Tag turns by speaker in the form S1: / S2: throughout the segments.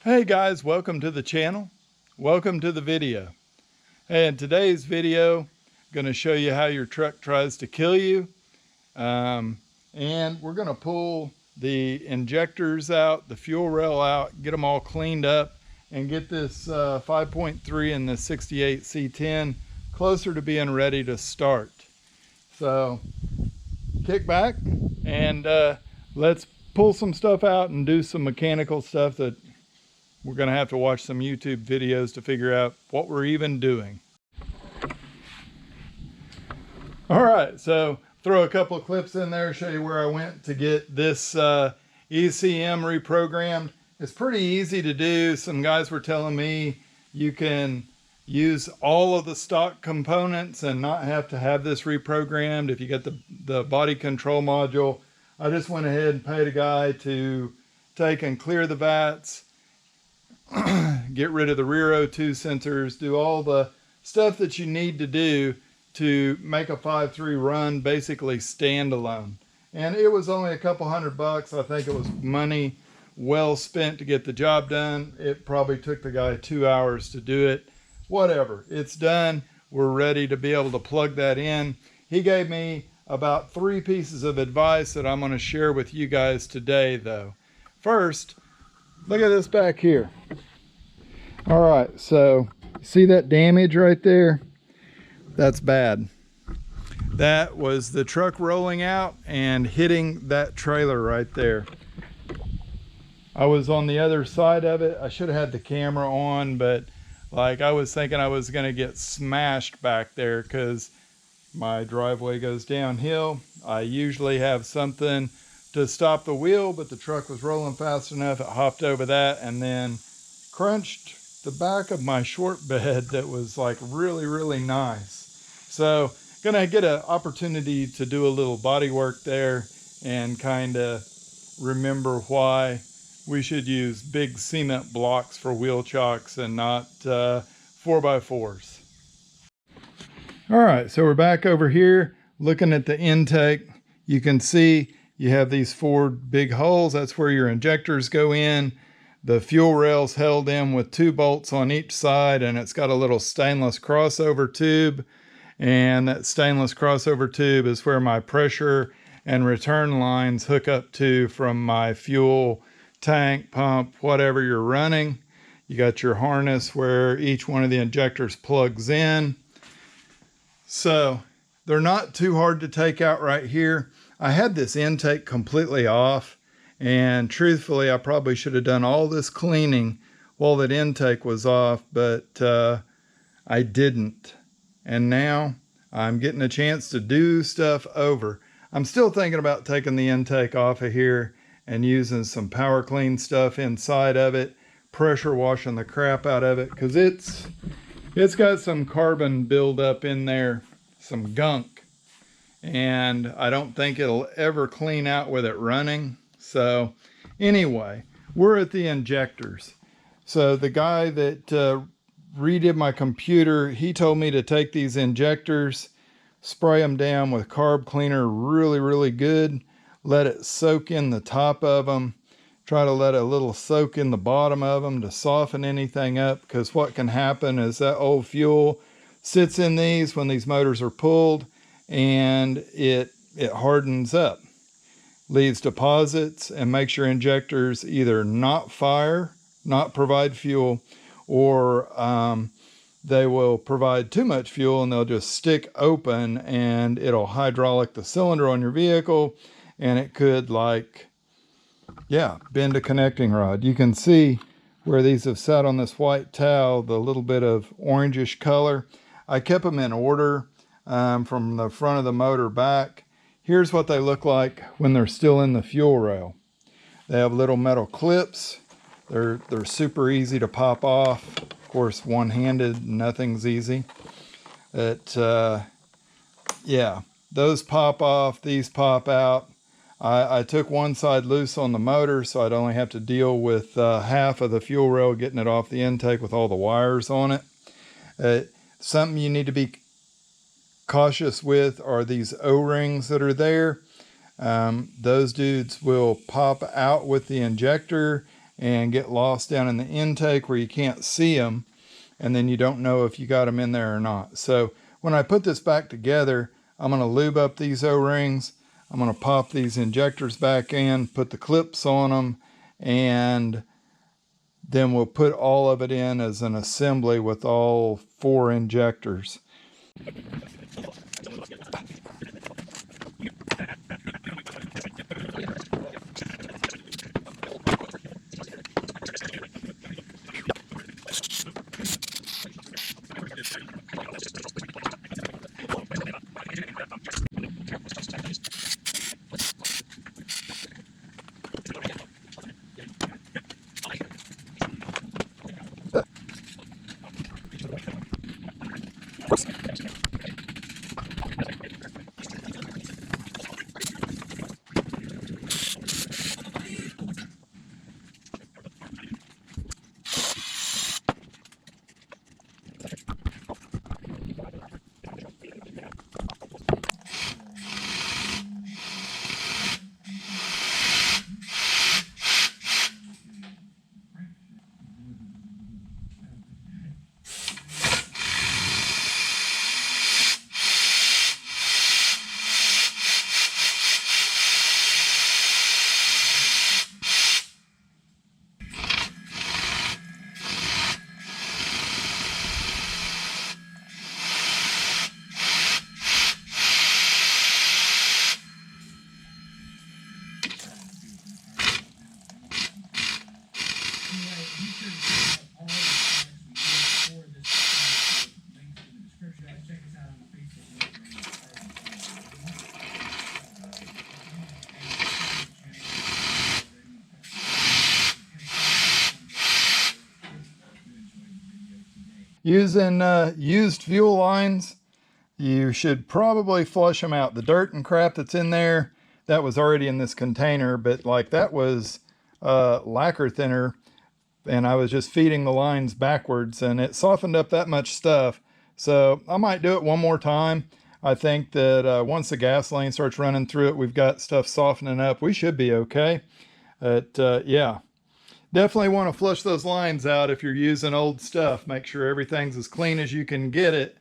S1: Hey guys, welcome to the channel. Welcome to the video. Hey, in today's video, I'm going to show you how your truck tries to kill you. And we're going to pull the injectors out, the fuel rail out, get them all cleaned up, and get this 5.3 and the 68 C10 closer to being ready to start. So kick back and let's pull some stuff out and do some mechanical stuff that we're going to have to watch some YouTube videos to figure out what we're even doing. All right, so throw a couple of clips in there, show you where I went to get this ECM reprogrammed. It's pretty easy to do. Some guys were telling me you can use all of the stock components and not have to have this reprogrammed if you get the body control module. I just went ahead and paid a guy to take and clear the vats, get rid of the rear O2 sensors, do all the stuff that you need to do to make a 5.3 run basically standalone. And it was only a couple $100. I think it was money well spent to get the job done. It probably took the guy 2 hours to do it. Whatever, it's done. We're ready to be able to plug that in. He gave me about 3 pieces of advice that I'm going to share with you guys today though. First, look at this back here. All right, so see that damage right there? That's bad. That was the truck rolling out and hitting that trailer right there. I was on the other side of it. I should have had the camera on, but like I was thinking I was gonna get smashed back there because my driveway goes downhill. I usually have something to stop the wheel, but the truck was rolling fast enough. It hopped over that and then crunched the back of my short bed that was like really nice. So gonna get an opportunity to do a little body work there and kind of remember why we should use big cement blocks for wheel chocks and not 4x4s. All right, so we're back over here looking at the intake. You can see you have these 4 big holes. That's where your injectors go in. The fuel rail's held in with 2 bolts on each side, and it's got a little stainless crossover tube. And that stainless crossover tube is where my pressure and return lines hook up to from my fuel tank, pump, whatever you're running. You got your harness where each one of the injectors plugs in. So they're not too hard to take out right here. I had this intake completely off. And truthfully, I probably should have done all this cleaning while that intake was off, but I didn't. And now I'm getting a chance to do stuff over. I'm still thinking about taking the intake off of here and using some power clean stuff inside of it, pressure washing the crap out of it, because it's got some carbon buildup in there, some gunk. And I don't think it'll ever clean out with it running. So anyway, we're at the injectors. So the guy that redid my computer, he told me to take these injectors, spray them down with carb cleaner really good, let it soak in the top of them, try to let a little soak in the bottom of them to soften anything up, because what can happen is that old fuel sits in these when these motors are pulled and it hardens up, leaves deposits, and makes your injectors either not fire, not provide fuel, or they will provide too much fuel and they'll just stick open and it'll hydraulic the cylinder on your vehicle, and it could bend a connecting rod. You can see where these have sat on this white towel, the little bit of orangish color. I kept them in order from the front of the motor back. Here's what they look like when they're still in the fuel rail. They have little metal clips. They're super easy to pop off. Of course, one-handed, nothing's easy. Yeah, those pop off, these pop out. I took one side loose on the motor, so I'd only have to deal with half of the fuel rail, getting it off the intake with all the wires on it. Something you need to be cautious with are these O-rings that are there. Those dudes will pop out with the injector and get lost down in the intake where you can't see them, and then you don't know if you got them in there or not. So when I put this back together, I'm going to lube up these O-rings. I'm going to pop these injectors back in, put the clips on them, and then we'll put all of it in as an assembly with all 4 injectors. Using used fuel lines, you should probably flush them out. The dirt and crap that's in there, that was already in this container, but like that was lacquer thinner, and I was just feeding the lines backwards, and it softened up that much stuff. So I might do it one more time. I think that once the gasoline starts running through it, we've got stuff softening up. We should be okay. But yeah. Definitely want to flush those lines out if you're using old stuff. Make sure everything's as clean as you can get it.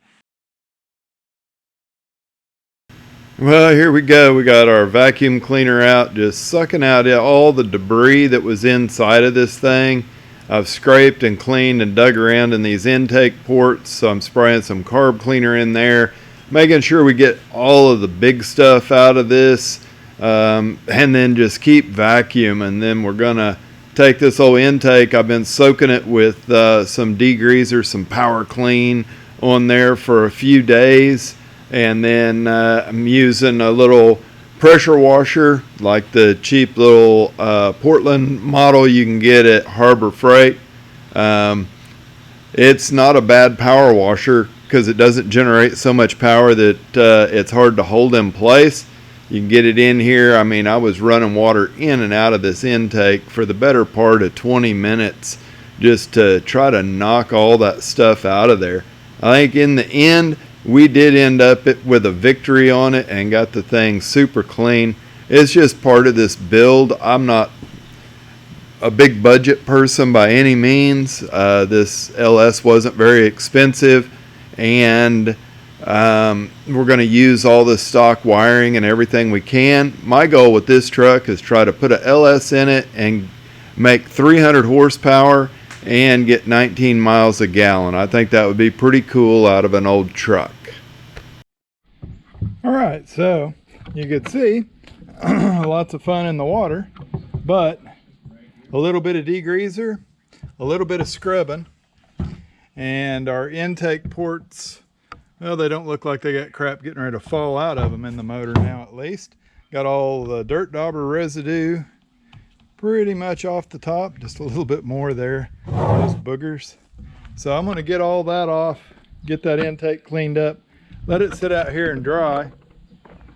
S1: Well, here we go. We got our vacuum cleaner out, just sucking out all the debris that was inside of this thing. I've scraped and cleaned and dug around in these intake ports, so I'm spraying some carb cleaner in there, making sure we get all of the big stuff out of this, and then just keep vacuuming. Then we're gonna take this old intake. I've been soaking it with some degreaser, some power clean on there for a few days, and then I'm using a little pressure washer like the cheap little Portland model you can get at Harbor Freight. It's not a bad power washer because it doesn't generate so much power that it's hard to hold in place. You can get it in here. I mean, I was running water in and out of this intake for the better part of 20 minutes just to try to knock all that stuff out of there. I think in the end, we did end up with a victory on it and got the thing super clean. It's just part of this build. I'm not a big budget person by any means. This LS wasn't very expensive, and we're going to use all the stock wiring and everything we can. My goal with this truck is try to put a LS in it and make 300 horsepower and get 19 miles a gallon. I think that would be pretty cool out of an old truck. All right, so you can see lots of fun in the water, but a little bit of degreaser, a little bit of scrubbing, and our intake ports, well, they don't look like they got crap getting ready to fall out of them in the motor now, at least. Got all the dirt dauber residue pretty much off the top, just a little bit more there, those boogers. So I'm going to get all that off, get that intake cleaned up, let it sit out here and dry.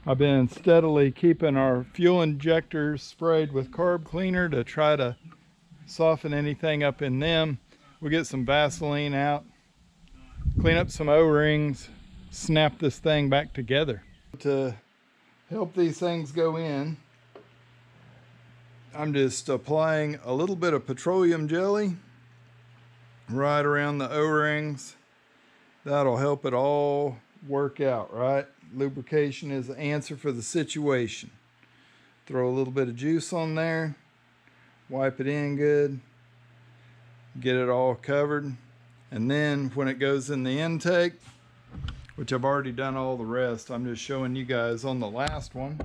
S1: I've been steadily keeping our fuel injectors sprayed with carb cleaner to try to soften anything up in them. We'll get some Vaseline out, clean up some O-rings, snap this thing back together. To help these things go in, I'm just applying a little bit of petroleum jelly right around the O-rings. That'll help it all work out, right? Lubrication is the answer for the situation. Throw a little bit of juice on there, wipe it in good, get it all covered. And then when it goes in the intake, which I've already done all the rest, I'm just showing you guys on the last one.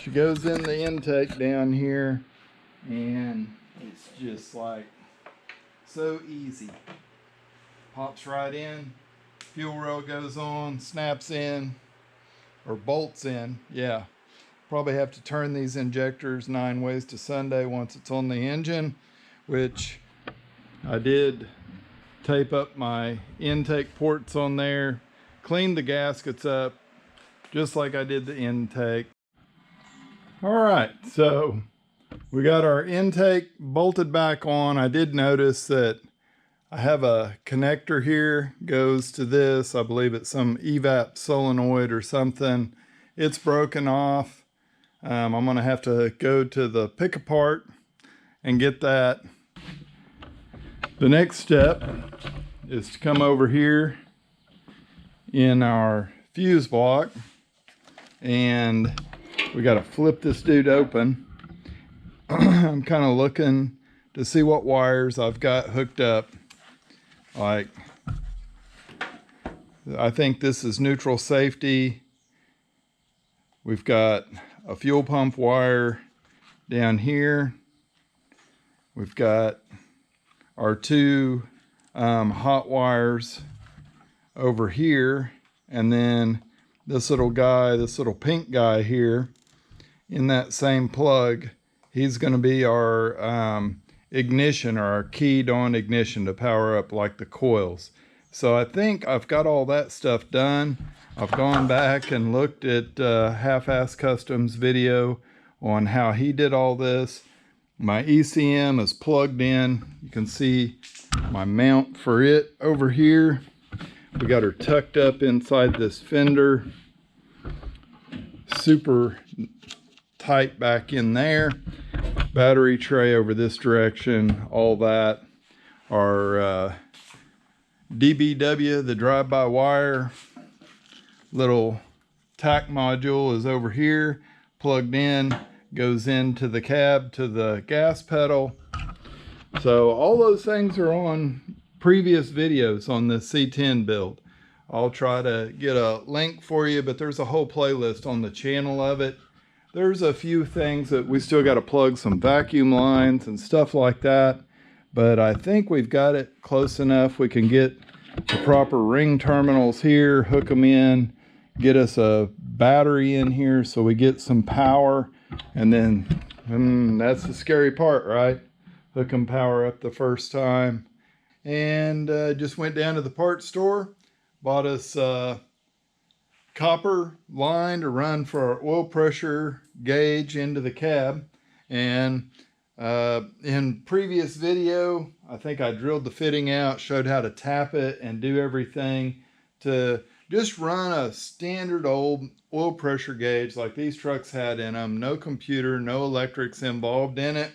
S1: She goes in the intake down here, and it's just like so easy. Pops right in, fuel rail goes on, snaps in, or bolts in. Yeah, probably have to turn these injectors 9 ways to Sunday once it's on the engine, which I did tape up my intake ports on there, clean the gaskets up just like I did the intake. All right, so we got our intake bolted back on. I did notice that I have a connector here, goes to this. I believe it's some evap solenoid or something. It's broken off. I'm gonna have to go to the pick apart and get that. The next step is to come over here in our fuse block, and we got to flip this dude open. I'm kind of looking to see what wires I've got hooked up. Like, I think this is neutral safety. We've got a fuel pump wire down here. We've got our 2 hot wires over here, and then this little guy, this little pink guy here in that same plug, he's going to be our ignition, or our keyed on ignition to power up like the coils. So I think I've got all that stuff done. I've gone back and looked at Half-Ass Customs video on how he did all this. My ECM is plugged in. You can see my mount for it over here. We got her tucked up inside this fender, super tight back in there. Battery tray over this direction, all that. Our DBW, the drive-by-wire little tack module, is over here, plugged in, goes into the cab to the gas pedal. So all those things are on previous videos on the C10 build. I'll try to get a link for you, but there's a whole playlist on the channel of it. There's a few things that we still got to plug, some vacuum lines and stuff like that, but I think we've got it close enough. We can get the proper ring terminals here, hook them in, get us a battery in here so we get some power, and then that's the scary part, right? Hook them power up the first time. And just went down to the parts store, bought us copper line to run for our oil pressure gauge into the cab. And in previous video, I think I drilled the fitting out, showed how to tap it and do everything to just run a standard old oil pressure gauge like these trucks had in them. No computer, no electrics involved in it.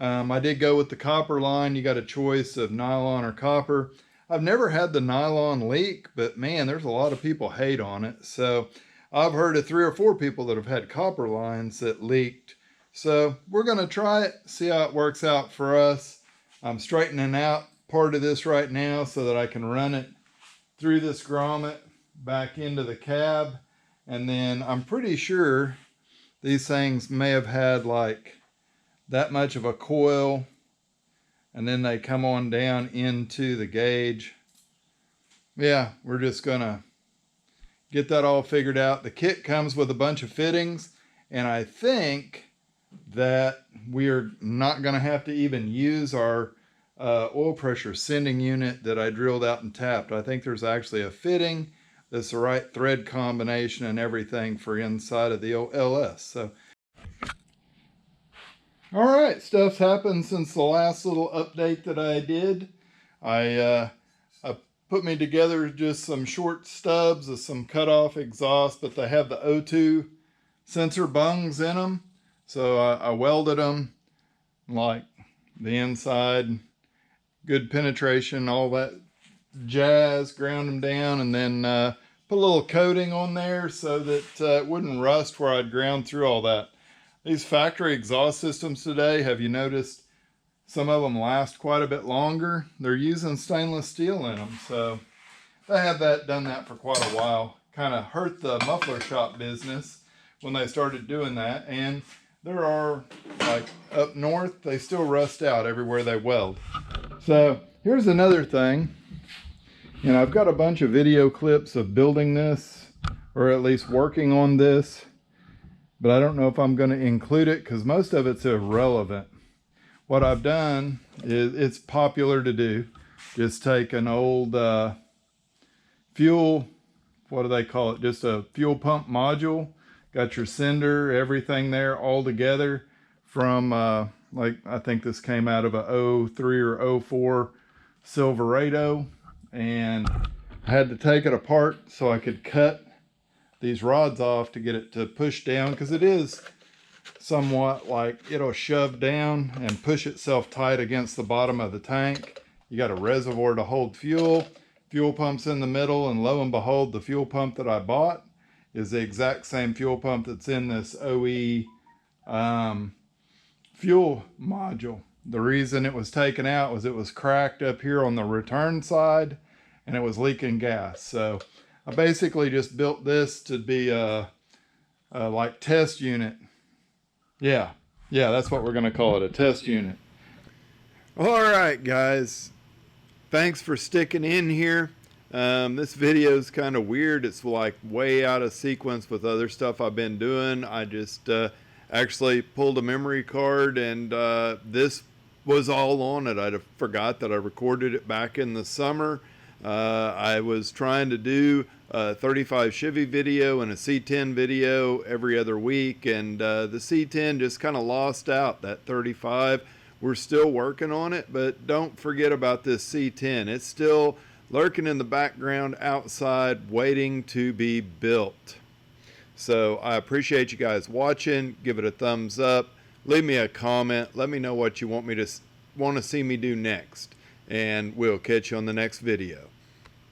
S1: I did go with the copper line. You got a choice of nylon or copper. I've never had the nylon leak, but man, there's a lot of people hate on it. So I've heard of 3 or 4 people that have had copper lines that leaked. So we're going to try it, see how it works out for us. I'm straightening out part of this right now so that I can run it through this grommet back into the cab. And then I'm pretty sure these things may have had like that much of a coil, and then they come on down into the gauge. Yeah, we're just gonna get that all figured out. The kit comes with a bunch of fittings, and I think that we are not gonna have to even use our oil pressure sending unit that I drilled out and tapped. I think there's actually a fitting that's the right thread combination and everything for inside of the LS. So all right, stuff's happened since the last little update that I did. I put me together just some short stubs of some cutoff exhaust, but they have the O2 sensor bungs in them. So I welded them, like the inside, good penetration, all that jazz, ground them down, and then put a little coating on there so that it wouldn't rust where I'd ground through all that. These factory exhaust systems today, have you noticed some of them last quite a bit longer? They're using stainless steel in them, so they had done that for quite a while. Kind of hurt the muffler shop business when they started doing that, and there are, like up north, they still rust out everywhere they weld. So here's another thing. And I've got a bunch of video clips of building this, or at least working on this, but I don't know if I'm going to include it because most of it's irrelevant. What I've done is, it's popular to do, just take an old fuel, what do they call it, just a fuel pump module, got your sender, everything there all together from like, I think this came out of a 03 or 04 Silverado, and I had to take it apart so I could cut these rods off to get it to push down, because it is somewhat like it'll shove down and push itself tight against the bottom of the tank. You got a reservoir to hold fuel pump's in the middle, and lo and behold, the fuel pump that I bought is the exact same fuel pump that's in this OE fuel module. The reason it was taken out was it was cracked up here on the return side and it was leaking gas. So I basically just built this to be a like test unit. Yeah, that's what we're gonna call it, a test unit. All right, guys, thanks for sticking in here. This video is kind of weird. It's like way out of sequence with other stuff I've been doing. I just actually pulled a memory card, and this was all on it. I forgot that I recorded it back in the summer. I was trying to do a 35 Chevy video and a C10 video every other week, and the C10 just kind of lost out that 35. We're still working on it, but don't forget about this C10. It's still lurking in the background outside, waiting to be built. So I appreciate you guys watching. Give it a thumbs up. Leave me a comment. Let me know what you want to see me do next. And we'll catch you on the next video.